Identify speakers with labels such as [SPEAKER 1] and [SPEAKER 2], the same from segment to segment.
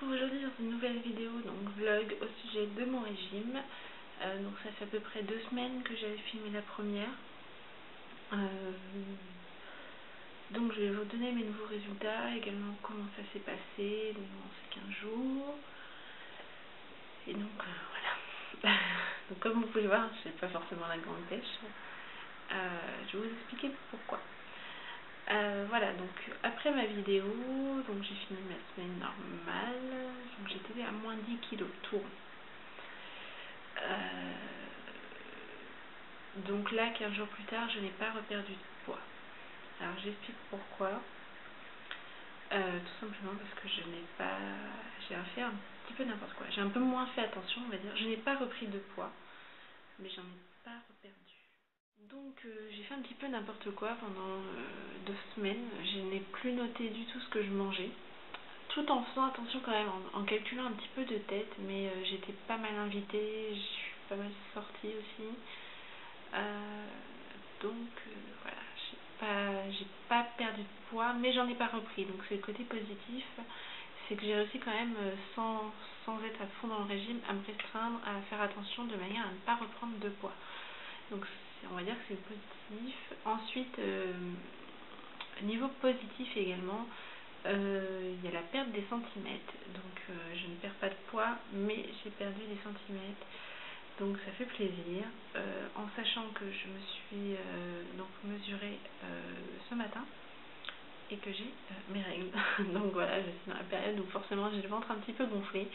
[SPEAKER 1] retrouve aujourd'hui dans une nouvelle vidéo, donc vlog au sujet de mon régime. Donc ça fait à peu près 2 semaines que j'avais filmé la première. Donc je vais vous donner mes nouveaux résultats, également comment ça s'est passé durant ces 15 jours. Et donc voilà. Donc comme vous pouvez voir, je n'ai pas forcément la grande pêche. Je vais vous expliquer pourquoi. Voilà, donc après ma vidéo, donc j'ai fini ma semaine normale, donc j'étais à moins 10 kg tour. Donc là, 15 jours plus tard, je n'ai pas reperdu de poids. Alors j'explique pourquoi. Tout simplement parce que j'ai fait un petit peu n'importe quoi. J'ai un peu moins fait attention, on va dire. Je n'ai pas repris de poids, mais j'en ai pas reperdu. Donc j'ai fait un petit peu n'importe quoi pendant 2 semaines. Je n'ai plus noté du tout ce que je mangeais, tout en faisant attention quand même, en calculant un petit peu de tête, mais j'étais pas mal invitée, je suis pas mal sortie aussi. Donc voilà, j'ai pas perdu de poids, mais j'en ai pas repris. Donc c'est le côté positif, c'est que j'ai réussi quand même, sans être à fond dans le régime, à me restreindre, à faire attention de manière à ne pas reprendre de poids. Donc on va dire que c'est positif. Ensuite, niveau positif également, il y a la perte des centimètres. Donc je ne perds pas de poids, mais j'ai perdu des centimètres. Donc ça fait plaisir, en sachant que je me suis donc mesurée ce matin et que j'ai mes règles. Donc voilà, je suis dans la période où forcément j'ai le ventre un petit peu gonflé.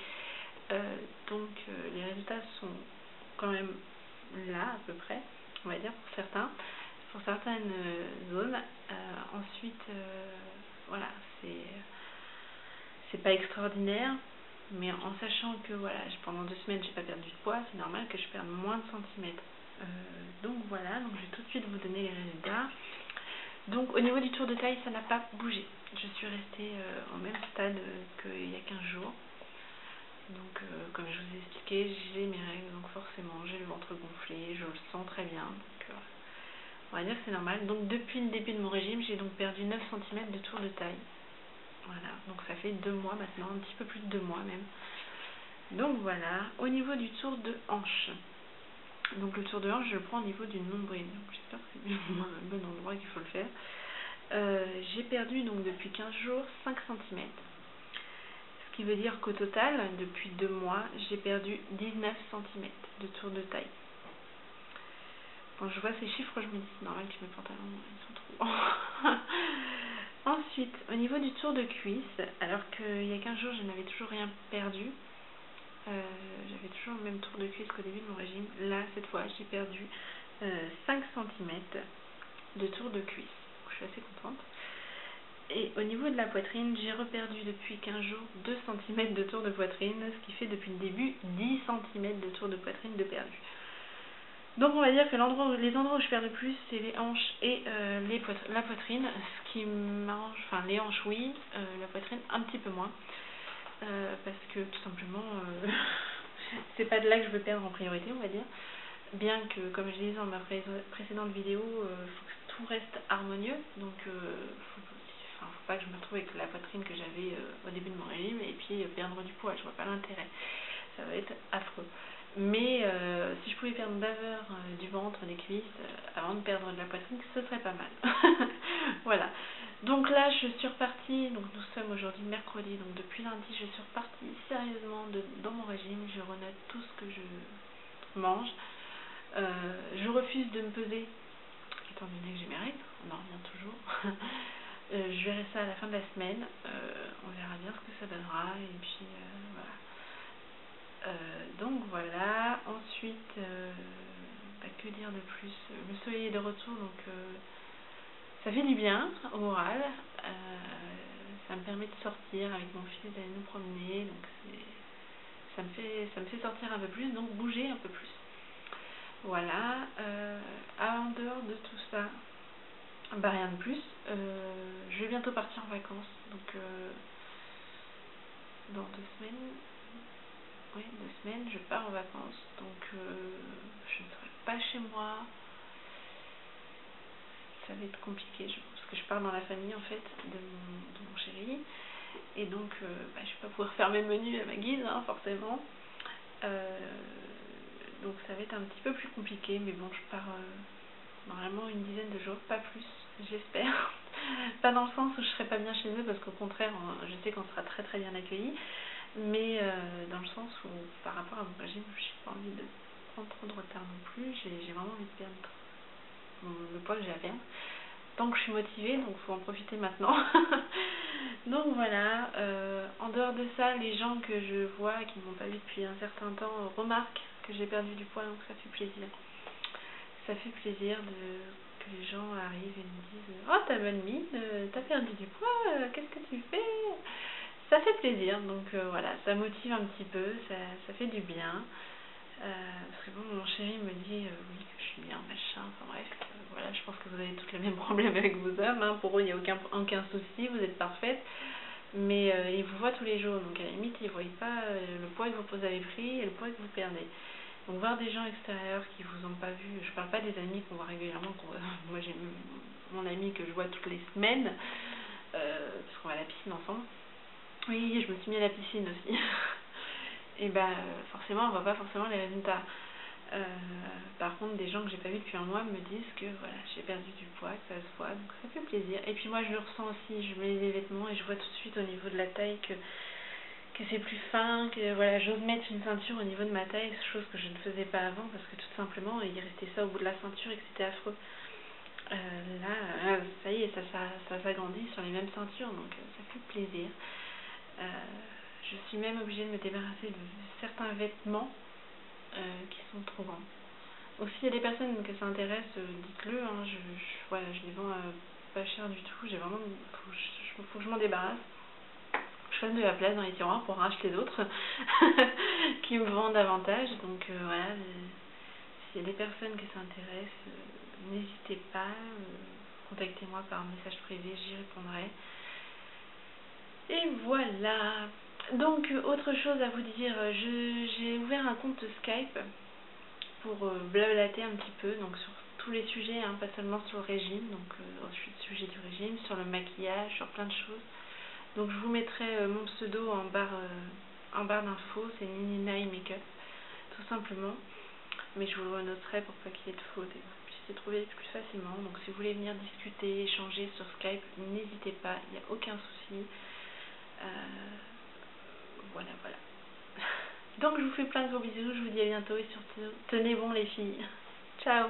[SPEAKER 1] Donc les résultats sont quand même là à peu près, on va dire, pour certaines zones. Ensuite, voilà, c'est pas extraordinaire. Mais en sachant que voilà, pendant 2 semaines j'ai pas perdu de poids, c'est normal que je perde moins de centimètres. Donc voilà, donc je vais tout de suite vous donner les résultats. Donc au niveau du tour de taille, ça n'a pas bougé. Je suis restée au même stade qu'il y a 15 jours. Donc comme je vous ai expliqué, j'ai mes règles, donc forcément j'ai le ventre gonflé, je le sens très bien. Donc on va dire que c'est normal. Donc depuis le début de mon régime, j'ai donc perdu 9 cm de tour de taille. Voilà, donc ça fait 2 mois maintenant, un petit peu plus de 2 mois même. Donc voilà, au niveau du tour de hanche. Donc le tour de hanche, je le prends au niveau du nombril. Donc j'espère que c'est bien un bon endroit qu'il faut le faire. J'ai perdu donc depuis 15 jours 5 cm. Ce qui veut dire qu'au total, depuis 2 mois, j'ai perdu 19 cm de tour de taille. Quand je vois ces chiffres, je me dis c'est normal que mes pantalons ils sont trop grands. Ensuite, au niveau du tour de cuisse, alors qu'il y a 15 jours, je n'avais toujours rien perdu. J'avais toujours le même tour de cuisse qu'au début de mon régime. Là, cette fois, j'ai perdu 5 cm de tour de cuisse. Donc, je suis assez contente. Et au niveau de la poitrine, j'ai reperdu depuis 15 jours 2 cm de tour de poitrine, ce qui fait depuis le début 10 cm de tour de poitrine de perdu. Donc on va dire que les endroits où je perds le plus, c'est les hanches et la poitrine, ce qui m'arrange, enfin les hanches oui, la poitrine un petit peu moins, parce que tout simplement, c'est pas de là que je veux perdre en priorité, on va dire. Bien que, comme je disais dans ma précédente vidéo, faut que tout reste harmonieux, donc faut pas que je me retrouve avec la poitrine que j'avais au début de mon régime et puis perdre du poids, je vois pas l'intérêt, ça va être affreux. Mais si je pouvais perdre d'abord du ventre, des cuisses, avant de perdre de la poitrine, ce serait pas mal. Voilà. Donc là, je suis repartie, donc nous sommes aujourd'hui mercredi, donc depuis lundi, je suis repartie sérieusement dans mon régime. Je renote tout ce que je mange. Je refuse de me peser, étant donné que j'ai mes règles, on en revient toujours. Je verrai ça à la fin de la semaine, on verra bien ce que ça donnera, et puis voilà. Donc voilà, ensuite, que dire de plus, le soleil est de retour, donc ça fait du bien au moral, ça me permet de sortir avec mon fils, d'aller nous promener, donc ça me fait sortir un peu plus, donc bouger un peu plus. Voilà, en dehors de tout ça, bah rien de plus. Je vais bientôt partir en vacances, donc dans 2 semaines. Oui, 2 semaines, je pars en vacances, donc je ne serai pas chez moi. Ça va être compliqué, parce que je pars dans la famille en fait de mon chéri. Et donc je vais pas pouvoir faire mes menus à ma guise, hein, forcément. Donc ça va être un petit peu plus compliqué, mais bon, je pars normalement une dizaine de jours, pas plus, j'espère. Pas dans le sens où je serai pas bien chez eux, parce qu'au contraire, je sais qu'on sera très très bien accueillis, mais dans le sens où par rapport à mon régime, je n'ai pas envie de prendre trop de retard non plus. J'ai vraiment envie de perdre le poids que j'ai à perdre. Tant que je suis motivée, donc il faut en profiter maintenant. Donc voilà, en dehors de ça, les gens que je vois qui ne m'ont pas vu depuis un certain temps remarquent que j'ai perdu du poids, donc ça fait plaisir. Ça fait plaisir que les gens arrivent et me disent « Oh, t'as bonne mine, t'as perdu du poids, qu'est-ce que tu fais ?» Ça fait plaisir, donc voilà, ça motive un petit peu, ça fait du bien. Parce que bon, mon chéri me dit oui, que je suis bien, machin, enfin bref, voilà, je pense que vous avez tous les mêmes problèmes avec vos hommes, hein. Pour eux, il n'y a aucun souci, vous êtes parfaite, mais ils vous voient tous les jours, donc à la limite, ils ne voient pas le poids que vous avez pris et le poids que vous perdez. Donc voir des gens extérieurs qui vous ont pas vu, je parle pas des amis qu'on voit régulièrement, moi j'ai mon ami que je vois toutes les semaines, parce qu'on va à la piscine ensemble. Oui, je me suis mis à la piscine aussi. Et forcément on voit pas forcément les résultats. Par contre, des gens que j'ai pas vus depuis un mois me disent que voilà, j'ai perdu du poids, que ça se voit, donc ça fait plaisir. Et puis moi je le ressens aussi, je mets les vêtements et je vois tout de suite au niveau de la taille que c'est plus fin, que voilà, j'ose mettre une ceinture au niveau de ma taille, chose que je ne faisais pas avant parce que tout simplement il restait ça au bout de la ceinture et que c'était affreux. Là, ça y est, ça s'agrandit sur les mêmes ceintures, donc ça fait plaisir. Je suis même obligée de me débarrasser de certains vêtements qui sont trop grands. Aussi, il y a des personnes que ça intéresse, dites-le, hein, voilà, je les vends pas cher du tout, j'ai vraiment, faut que je m'en débarrasse. Je fasse de la place dans les tiroirs pour racheter d'autres qui me vendent davantage. Donc voilà, s'il y a des personnes qui s'intéressent, n'hésitez pas, contactez-moi par message privé, j'y répondrai. Et voilà. Donc autre chose à vous dire, j'ai ouvert un compte Skype pour blablater un petit peu, donc sur tous les sujets, hein, pas seulement sur le régime, donc ensuite sujet du régime, sur le maquillage, sur plein de choses. Donc je vous mettrai mon pseudo en barre d'infos, c'est Nininaï Makeup, tout simplement. Mais je vous le noterai pour pas qu'il y ait de faute et que vous puissiez trouver plus facilement. Donc si vous voulez venir discuter, échanger sur Skype, n'hésitez pas, il n'y a aucun souci. Voilà. Donc je vous fais plein de gros bisous, je vous dis à bientôt et surtout tenez bon les filles. Ciao.